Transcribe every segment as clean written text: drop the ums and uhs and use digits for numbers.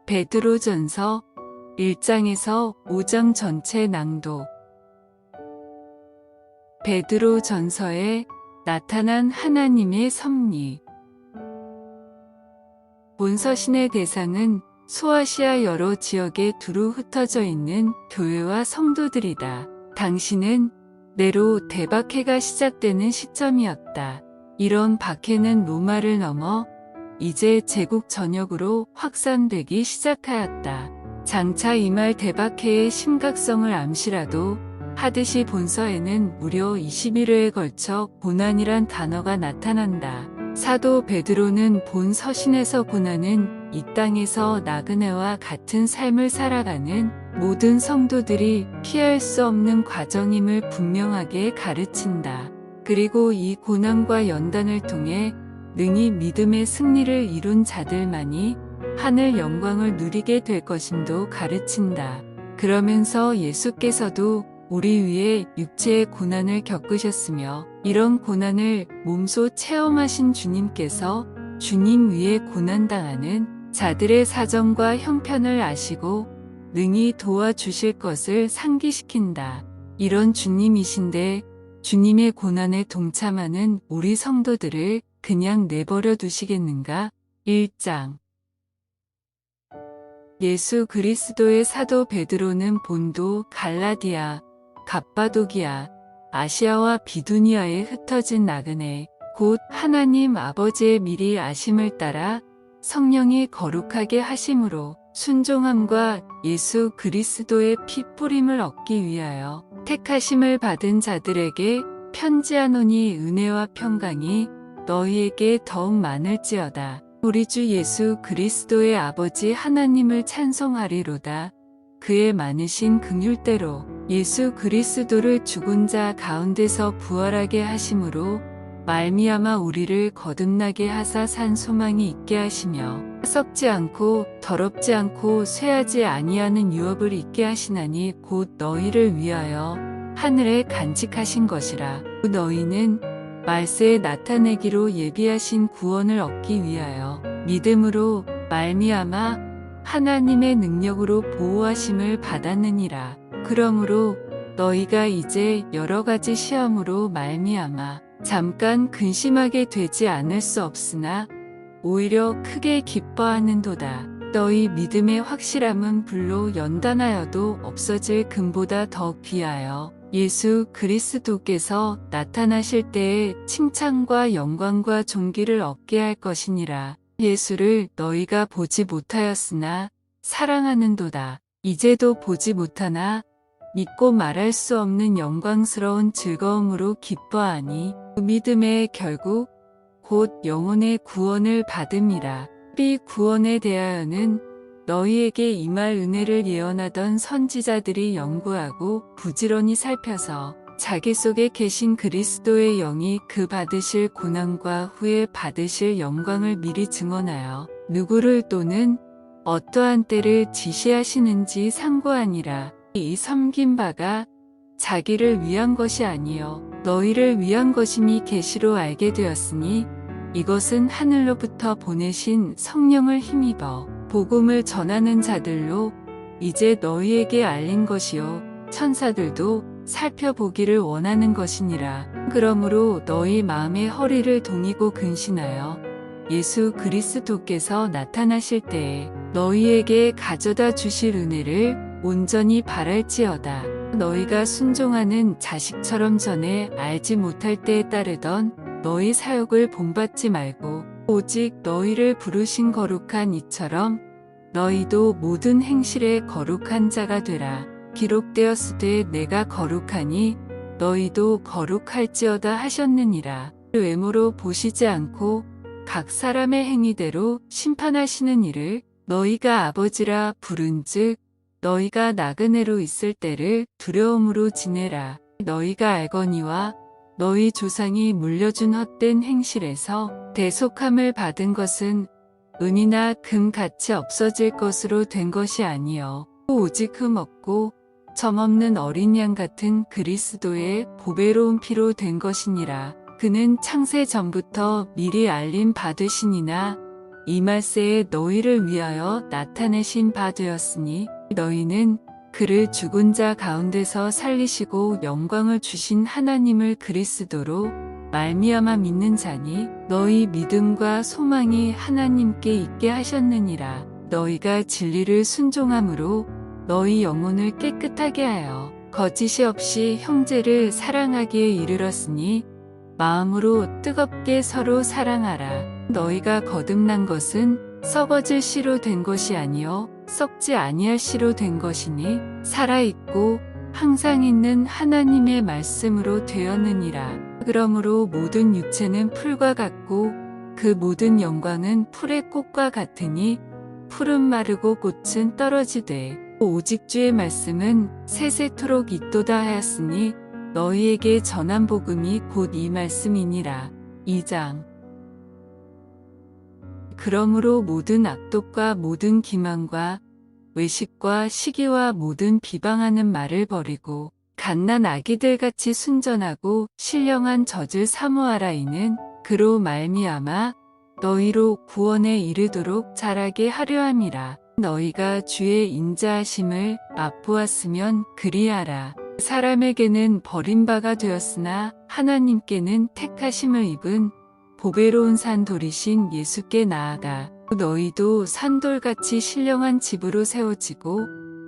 베드로전서 1장에서 5장 전체 낭독. 베드로전서에 나타난 하나님의 섭리. 본 서신의 대상은 소아시아 여러 지역에 두루 흩어져 있는 교회와 성도들이다. 당시는 네로 대박해가 시작되는 시점이었다. 이런 박해는 로마를 넘어 이제 제국 전역으로 확산되기 시작하였다. 장차 이 말 대박해의 심각성을 암시라도 하듯이 본서에는 무려 21회에 걸쳐 고난이란 단어가 나타난다. 사도 베드로는 본 서신에서 고난은 이 땅에서 나그네와 같은 삶을 살아가는 모든 성도들이 피할 수 없는 과정임을 분명하게 가르친다. 그리고 이 고난과 연단을 통해 능히 믿음의 승리를 이룬 자들만이 하늘 영광을 누리게 될 것임도 가르친다. 그러면서 예수께서도 우리 위해 육체의 고난을 겪으셨으며 이런 고난을 몸소 체험하신 주님께서 주님 위에 고난당하는 자들의 사정과 형편을 아시고 능히 도와주실 것을 상기시킨다. 이런 주님이신데 주님의 고난에 동참하는 우리 성도들을 그냥 내버려 두시겠는가? 1장. 예수 그리스도의 사도 베드로는 본도, 갈라디아, 갑바도기아, 아시아와 비두니아에 흩어진 나그네, 곧 하나님 아버지의 미리 아심을 따라 성령이 거룩하게 하심으로 순종함과 예수 그리스도의 피 뿌림을 얻기 위하여 택하심을 받은 자들에게 편지하노니 은혜와 평강이 너희에게 더욱 많을지어다. 우리 주 예수 그리스도의 아버지 하나님을 찬송하리로다. 그의 많으신 긍휼대로 예수 그리스도를 죽은 자 가운데서 부활하게 하심으로 말미암아 우리를 거듭나게 하사 산 소망이 있게 하시며 썩지 않고 더럽지 않고 쇠하지 아니하는 유업을 있게 하시나니 곧 너희를 위하여 하늘에 간직하신 것이라. 너희는 말세에 나타내기로 예비하신 구원을 얻기 위하여 믿음으로 말미암아 하나님의 능력으로 보호하심을 받았느니라. 그러므로 너희가 이제 여러 가지 시험으로 말미암아 잠깐 근심하게 되지 않을 수 없으나 오히려 크게 기뻐하는도다. 너희 믿음의 확실함은 불로 연단하여도 없어질 금보다 더 귀하여 예수 그리스도께서 나타나실 때에 칭찬과 영광과 존귀를 얻게 할 것이니라. 예수를 너희가 보지 못하였으나 사랑하는도다. 이제도 보지 못하나 믿고 말할 수 없는 영광스러운 즐거움으로 기뻐하니 믿음의 결국 곧 영혼의 구원을 받음이라. 이 구원에 대하여는 너희에게 임할 은혜를 예언하던 선지자들이 연구하고 부지런히 살펴서 자기 속에 계신 그리스도의 영이 그 받으실 고난과 후에 받으실 영광을 미리 증언하여 누구를 또는 어떠한 때를 지시하시는지 상고하니라. 이 섬긴 바가 자기를 위한 것이 아니요 너희를 위한 것임이 계시로 알게 되었으니 이것은 하늘로부터 보내신 성령을 힘입어 복음을 전하는 자들로 이제 너희에게 알린 것이요 천사들도 살펴보기를 원하는 것이니라. 그러므로 너희 마음의 허리를 동이고 근신하여 예수 그리스도께서 나타나실 때에 너희에게 가져다 주실 은혜를 온전히 바랄지어다. 너희가 순종하는 자식처럼 전에 알지 못할 때에 따르던 너희 사욕을 본받지 말고 오직 너희를 부르신 거룩한 이처럼 너희도 모든 행실에 거룩한 자가 되라. 기록되었으되 내가 거룩하니 너희도 거룩할지어다 하셨느니라. 외모로 보시지 않고 각 사람의 행위대로 심판하시는 이를 너희가 아버지라 부른즉 너희가 나그네로 있을 때를 두려움으로 지내라. 너희가 알거니와 너희 조상이 물려준 헛된 행실에서 대속함을 받은 것은 은이나 금같이 없어질 것으로 된 것이 아니요 오직 흠 없고 점 없는 어린 양 같은 그리스도의 보배로운 피로 된 것이니라. 그는 창세 전부터 미리 알림 받으시니나 이 말세에 너희를 위하여 나타내신 바 되었으니 너희는 그를 죽은 자 가운데서 살리시고 영광을 주신 하나님을 그리스도로 말미암아 믿는 자니 너희 믿음과 소망이 하나님께 있게 하셨느니라. 너희가 진리를 순종함으로 너희 영혼을 깨끗하게 하여 거짓이 없이 형제를 사랑하기에 이르렀으니 마음으로 뜨겁게 서로 사랑하라. 너희가 거듭난 것은 썩어질 씨로 된 것이 아니요 썩지 아니할 씨로 된 것이니 살아있고 항상 있는 하나님의 말씀으로 되었느니라. 그러므로 모든 육체는 풀과 같고 그 모든 영광은 풀의 꽃과 같으니 풀은 마르고 꽃은 떨어지되 오직 주의 말씀은 세세토록 있도다 하였으니 너희에게 전한 복음이 곧 이 말씀이니라. 2장. 그러므로 모든 악독과 모든 기만과 외식과 시기와 모든 비방하는 말을 버리고 갓난 아기들같이 순전하고 신령한 젖을 사모하라. 이는 그로 말미암아 너희로 구원에 이르도록 자라게 하려 함이라. 너희가 주의 인자하심을 맛보았으면 그리하라. 사람에게는 버림바가 되었으나 하나님께는 택하심을 입은 보배로운 산돌이신 예수께 나아가 너희도 산돌같이 신령한 집으로 세워지고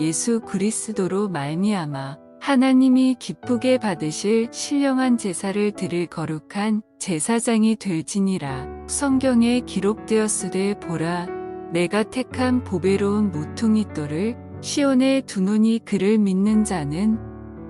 예수 그리스도로 말미암아 하나님이 기쁘게 받으실 신령한 제사를 드릴 거룩한 제사장이 될지니라. 성경에 기록되었으되 보라 내가 택한 보배로운 모퉁이 돌을 시온에 두노니 그를 믿는 자는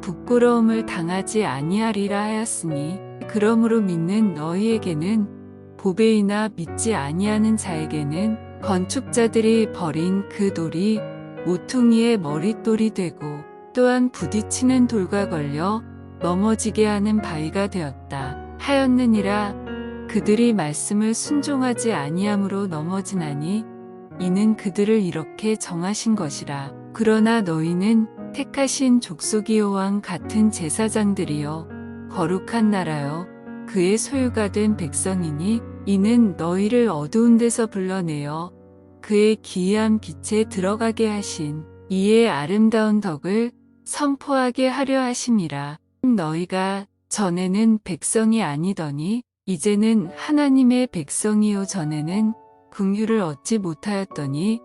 부끄러움을 당하지 아니하리라 하였으니 그러므로 믿는 너희에게는 보배이나 믿지 아니하는 자에게는 건축자들이 버린 그 돌이 모퉁이의 머릿돌이 되고 또한 부딪히는 돌과 걸려 넘어지게 하는 바위가 되었다 하였느니라. 그들이 말씀을 순종하지 아니함으로 넘어지나니 이는 그들을 이렇게 정하신 것이라. 그러나 너희는 택하신 족속이요 왕 같은 제사장들이여 거룩한 나라여 그의 소유가 된 백성이니 이는 너희를 어두운 데서 불러내어 그의 기이한 빛에 들어가게 하신 이의 아름다운 덕을 선포하게 하려 하심이라. 너희가 전에는 백성이 아니더니 이제는 하나님의 백성이요 전에는 긍휼을 얻지 못하였더니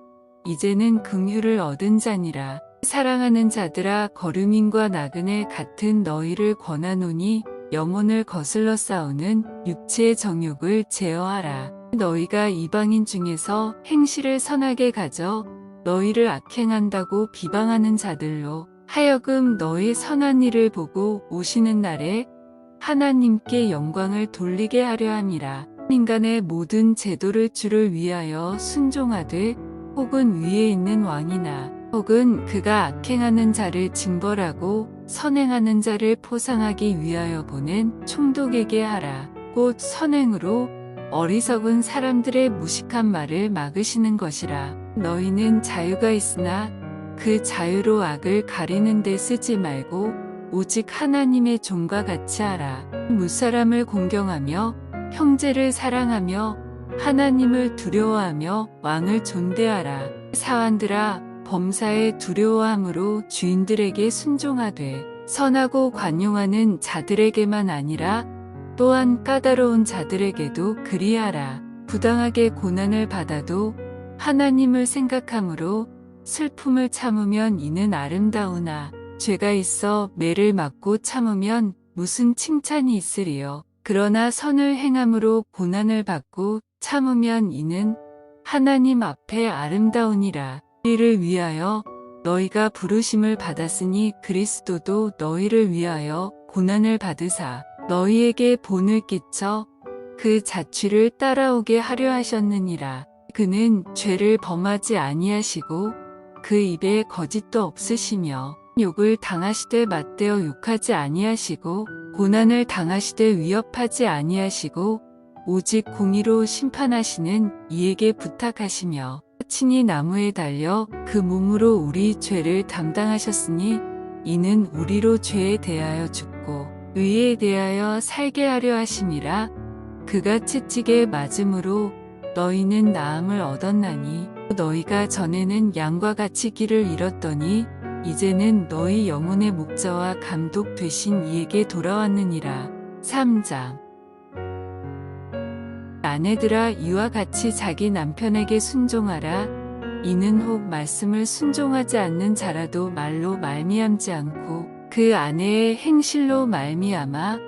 이제는 긍휼을 얻은 자니라. 사랑하는 자들아 거류민과 나그네 같은 너희를 권하노니 영혼을 거슬러 싸우는 육체의 정욕을 제어하라. 너희가 이방인 중에서 행실을 선하게 가져 너희를 악행한다고 비방하는 자들로 하여금 너희 선한 일을 보고 오시는 날에 하나님께 영광을 돌리게 하려 함이라. 인간의 모든 제도를 주를 위하여 순종하되 혹은 위에 있는 왕이나 혹은 그가 악행하는 자를 징벌하고 선행하는 자를 포상하기 위하여 보낸 총독에게 하라. 곧 선행으로 어리석은 사람들의 무식한 말을 막으시는 것이라. 너희는 자유가 있으나 그 자유로 악을 가리는 데 쓰지 말고 오직 하나님의 종과 같이 하라. 무사람을 공경하며 형제를 사랑하며 하나님을 두려워하며 왕을 존대하라. 사환들아 범사에 두려워함으로 주인들에게 순종하되 선하고 관용하는 자들에게만 아니라 또한 까다로운 자들에게도 그리하라. 부당하게 고난을 받아도 하나님을 생각함으로 슬픔을 참으면 이는 아름다우나 죄가 있어 매를 맞고 참으면 무슨 칭찬이 있으리요. 그러나 선을 행함으로 고난을 받고 참으면 이는 하나님 앞에 아름다우니라. 이를 위하여 너희가 부르심을 받았으니 그리스도도 너희를 위하여 고난을 받으사 너희에게 본을 끼쳐 그 자취를 따라오게 하려 하셨느니라. 그는 죄를 범하지 아니하시고 그 입에 거짓도 없으시며 욕을 당하시되 맞대어 욕하지 아니하시고 고난을 당하시되 위협하지 아니하시고 오직 공의로 심판하시는 이에게 부탁하시며 친히 나무에 달려 그 몸으로 우리 죄를 담당하셨으니 이는 우리로 죄에 대하여 죽고 의에 대하여 살게 하려 하심이라. 그가 채찍에 맞음으로 너희는 나음을 얻었나니 너희가 전에는 양과 같이 길을 잃었더니 이제는 너희 영혼의 목자와 감독 되신 이에게 돌아왔느니라. 3장. 아내들아 이와 같이 자기 남편에게 순종하라. 이는 혹 말씀을 순종하지 않는 자라도 말로 말미암지 않고 그 아내의 행실로 말미암아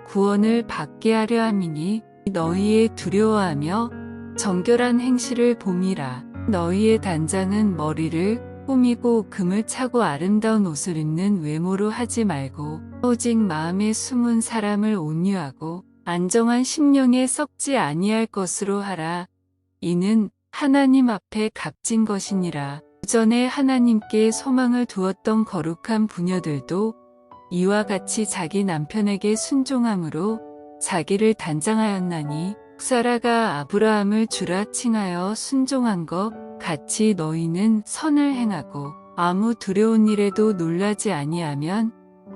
구원을 받게 하려 함이니 너희의 두려워하며 정결한 행실을 봄이라. 너희의 단장은 머리를 꾸미고 금을 차고 아름다운 옷을 입는 외모로 하지 말고 오직 마음에 숨은 사람을 온유하고 안정한 심령에 썩지 아니할 것으로 하라. 이는 하나님 앞에 값진 것이니라. 전에 하나님께 소망을 두었던 거룩한 부녀들도 이와 같이 자기 남편에게 순종함으로 자기를 단장하였나니 사라가 아브라함을 주라 칭하여 순종한 것 같이 너희는 선을 행하고 아무 두려운 일에도 놀라지 아니하면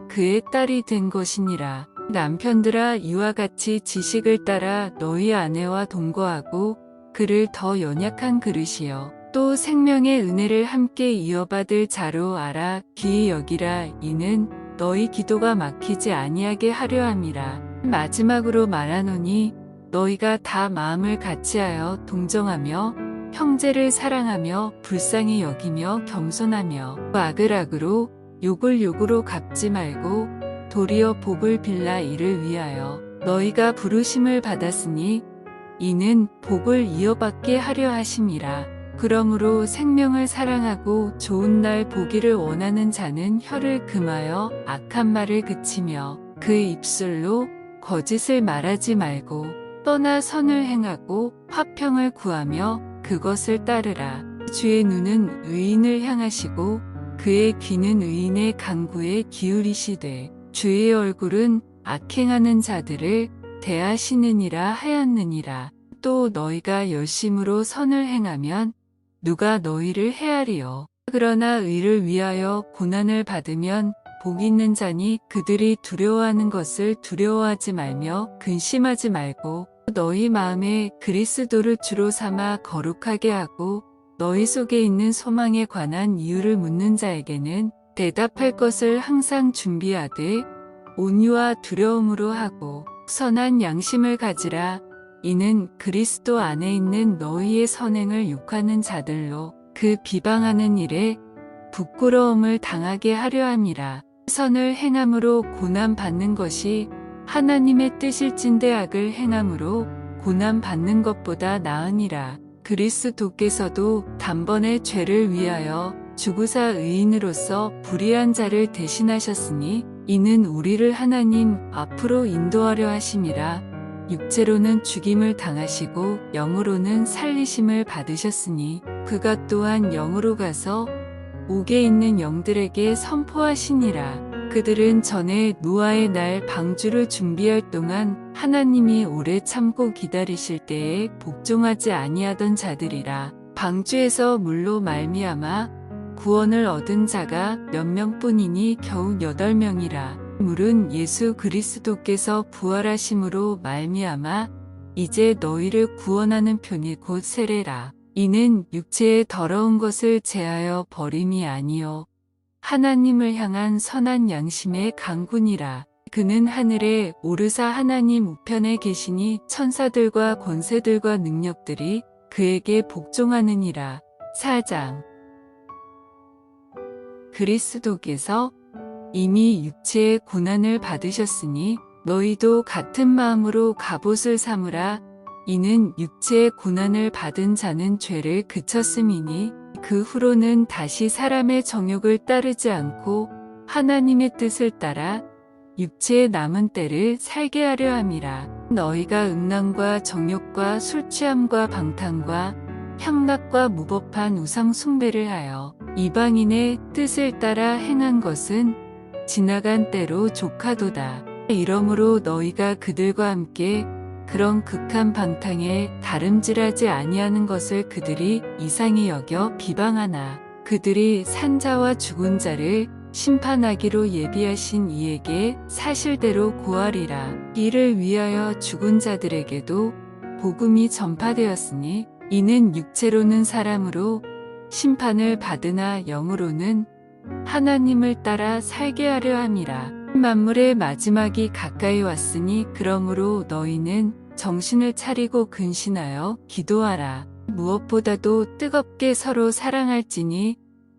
그의 딸이 된 것이니라. 남편들아 이와 같이 지식을 따라 너희 아내와 동거하고 그를 더 연약한 그릇이요 또 생명의 은혜를 함께 이어받을 자로 알아 귀히 여기라. 이는 너희 기도가 막히지 아니하게 하려 함이라. 마지막으로 말하노니 너희가 다 마음을 같이하여 동정하며 형제를 사랑하며 불쌍히 여기며 겸손하며 악을 악으로 욕을 욕으로 갚지 말고 도리어 복을 빌라. 이를 위하여 너희가 부르심을 받았으니 이는 복을 이어받게 하려 하심이라. 그러므로 생명을 사랑하고 좋은 날 보기를 원하는 자는 혀를 금하여 악한 말을 그치며 그 입술로 거짓을 말하지 말고 떠나 선을 행하고 화평을 구하며 그것을 따르라. 주의 눈은 의인을 향하시고 그의 귀는 의인의 간구에 기울이시되 주의 얼굴은 악행하는 자들을 대하시느니라 하였느니라. 또 너희가 열심으로 선을 행하면 누가 너희를 헤아리요. 그러나 의를 위하여 고난을 받으면 복 있는 자니 그들이 두려워하는 것을 두려워하지 말며 근심하지 말고 너희 마음에 그리스도를 주로 삼아 거룩하게 하고 너희 속에 있는 소망에 관한 이유를 묻는 자에게는 대답할 것을 항상 준비하되 온유와 두려움으로 하고 선한 양심을 가지라. 이는 그리스도 안에 있는 너희의 선행을 욕하는 자들로 그 비방하는 일에 부끄러움을 당하게 하려 함이라. 선을 행함으로 고난 받는 것이 하나님의 뜻일진대 악을 행함으로 고난 받는 것보다 나으니라. 그리스도께서도 단번에 죄를 위하여 죽으사 의인으로서 불의한 자를 대신하셨으니 이는 우리를 하나님 앞으로 인도하려 하심이라. 육체로는 죽임을 당하시고 영으로는 살리심을 받으셨으니 그가 또한 영으로 가서 옥에 있는 영들에게 선포하시니라. 그들은 전에 노아의 날 방주를 준비할 동안 하나님이 오래 참고 기다리실 때에 복종하지 아니하던 자들이라. 방주에서 물로 말미암아 구원을 얻은 자가 몇 명뿐이니 겨우 8명이라. 물은 예수 그리스도께서 부활하심으로 말미암아 이제 너희를 구원하는 편이 곧 세례라. 이는 육체의 더러운 것을 제하여 버림이 아니요 하나님을 향한 선한 양심의 강군이라. 그는 하늘에 오르사 하나님 우편에 계시니 천사들과 권세들과 능력들이 그에게 복종하느니라. 4장. 그리스도께서 이미 육체의 고난을 받으셨으니 너희도 같은 마음으로 갑옷을 삼으라. 이는 육체의 고난을 받은 자는 죄를 그쳤음이니 그 후로는 다시 사람의 정욕을 따르지 않고 하나님의 뜻을 따라 육체의 남은 때를 살게 하려 함이라. 너희가 음란과 정욕과 술취함과 방탕과 향락과 무법한 우상 숭배를 하여 이방인의 뜻을 따라 행한 것은 지나간 때로 족하도다. 이러므로 너희가 그들과 함께 그런 극한 방탕에 다름질하지 아니하는 것을 그들이 이상히 여겨 비방하나 그들이 산자와 죽은 자를 심판하기로 예비하신 이에게 사실대로 고하리라. 이를 위하여 죽은 자들에게도 복음이 전파되었으니 이는 육체로는 사람으로 심판을 받으나 영으로는 하나님을 따라 살게 하려 함이라. 만물의 마지막이 가까이 왔으니 그러므로 너희는 정신을 차리고 근신하여 기도하라. 무엇보다도 뜨겁게 서로 사랑할지니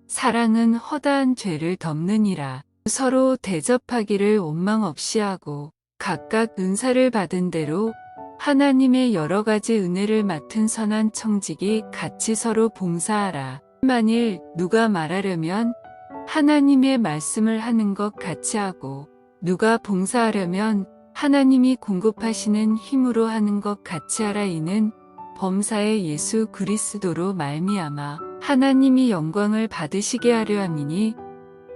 사랑은 허다한 죄를 덮느니라. 서로 대접하기를 원망 없이 하고 각각 은사를 받은 대로 하나님의 여러 가지 은혜를 맡은 선한 청직이 같이 서로 봉사하라. 만일 누가 말하려면 하나님의 말씀을 하는 것 같이 하고 누가 봉사하려면 하나님이 공급하시는 힘으로 하는 것 같이 하라. 이는 범사의 예수 그리스도로 말미암아 하나님이 영광을 받으시게 하려 함이니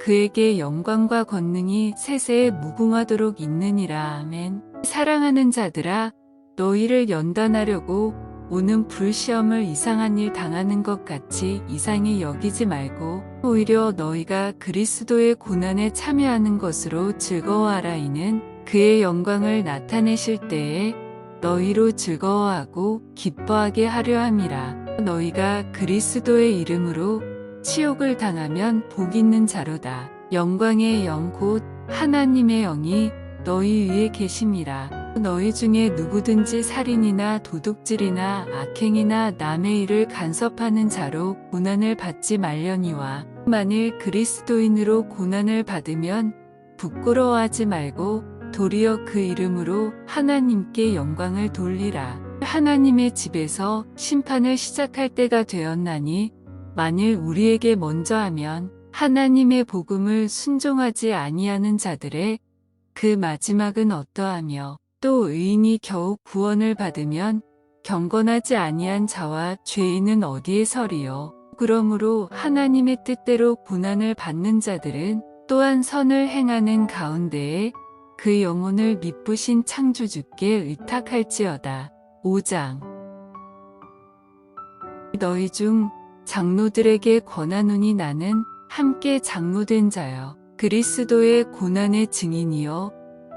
그에게 영광과 권능이 세세에 무궁하도록 있느니라. 아멘. 사랑하는 자들아, 너희를 연단하려고 오는 불시험을 이상한 일 당하는 것 같이 이상히 여기지 말고 오히려 너희가 그리스도의 고난에 참여하는 것으로 즐거워하라. 이는 그의 영광을 나타내실 때에 너희로 즐거워하고 기뻐하게 하려 함이라. 너희가 그리스도의 이름으로 치욕을 당하면 복 있는 자로다. 영광의 영 곧 하나님의 영이 너희 위에 계심이라. 너희 중에 누구든지 살인이나 도둑질이나 악행이나 남의 일을 간섭하는 자로 고난을 받지 말려니와 만일 그리스도인으로 고난을 받으면 부끄러워하지 말고 도리어 그 이름으로 하나님께 영광을 돌리라. 하나님의 집에서 심판을 시작할 때가 되었나니 만일 우리에게 먼저 하면 하나님의 복음을 순종하지 아니하는 자들의 그 마지막은 어떠하며 또 의인이 겨우 구원을 받으면 경건하지 아니한 자와 죄인은 어디에 서리요. 그러므로 하나님의 뜻대로 고난을 받는 자들은 또한 선을 행하는 가운데에 그 영혼을 미쁘신 창조주께 의탁할지어다. 5장. 너희 중 장로들에게 권하노니 나는 함께 장로된 자여 그리스도의 고난의 증인이요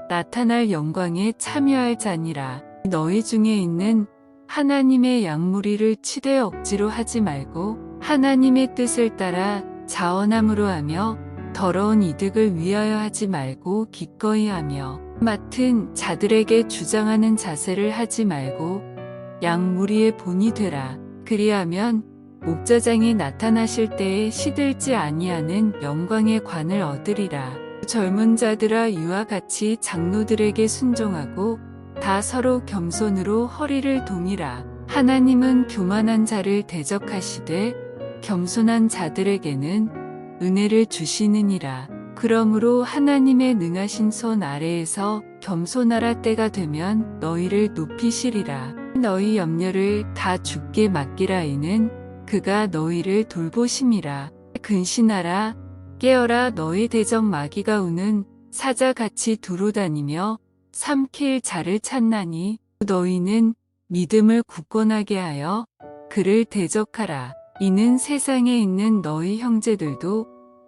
나타날 영광에 참여할 자니라. 너희 중에 있는 하나님의 양무리를 치되 억지로 하지 말고 하나님의 뜻을 따라 자원함으로 하며 더러운 이득을 위하여 하지 말고 기꺼이 하며 맡은 자들에게 주장하는 자세를 하지 말고 양무리의 본이 되라. 그리하면 목자장이 나타나실 때에 시들지 아니하는 영광의 관을 얻으리라. 젊은 자들아 이와 같이 장로들에게 순종하고 다 서로 겸손으로 허리를 동이라. 하나님은 교만한 자를 대적하시되 겸손한 자들에게는 은혜를 주시느니라. 그러므로 하나님의 능하신 손 아래에서 겸손하라. 때가 되면 너희를 높이시리라. 너희 염려를 다 주께 맡기라. 이는 그가 너희를 돌보심이라. 근신하라. 깨어라. 너희 대적 마귀가 우는 사자같이 두루다니며 삼킬 자를 찾나니 너희는 믿음을 굳건하게 하여 그를 대적하라. 이는 세상에 있는 너희 형제들도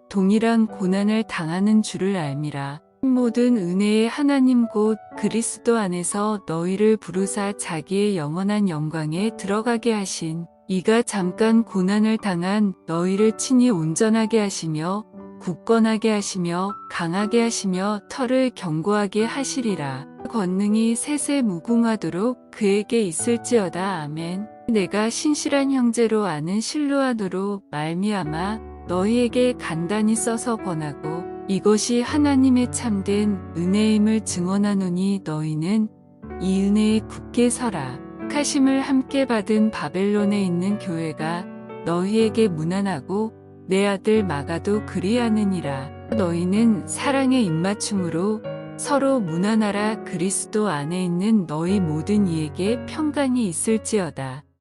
동일한 고난을 당하는 줄을 알미라. 모든 은혜의 하나님 곧 그리스도 안에서 너희를 부르사 자기의 영원한 영광에 들어가게 하신 이가 잠깐 고난을 당한 너희를 친히 온전하게 하시며 굳건하게 하시며 강하게 하시며 털을 견고하게 하시리라. 권능이 세세 무궁하도록 그에게 있을지어다. 아멘. 내가 신실한 형제로 아는 실로아도로 말미암아 너희에게 간단히 써서 권하고 이것이 하나님의 참된 은혜임을 증언하노니 너희는 이 은혜에 굳게 서라. 택하심을 함께 받은 바벨론에 있는 교회가 너희에게 문안하고 내 아들 마가도 그리하느니라. 너희는 사랑의 입맞춤으로 서로 문안하라. 그리스도 안에 있는 너희 모든 이에게 평강이 있을지어다.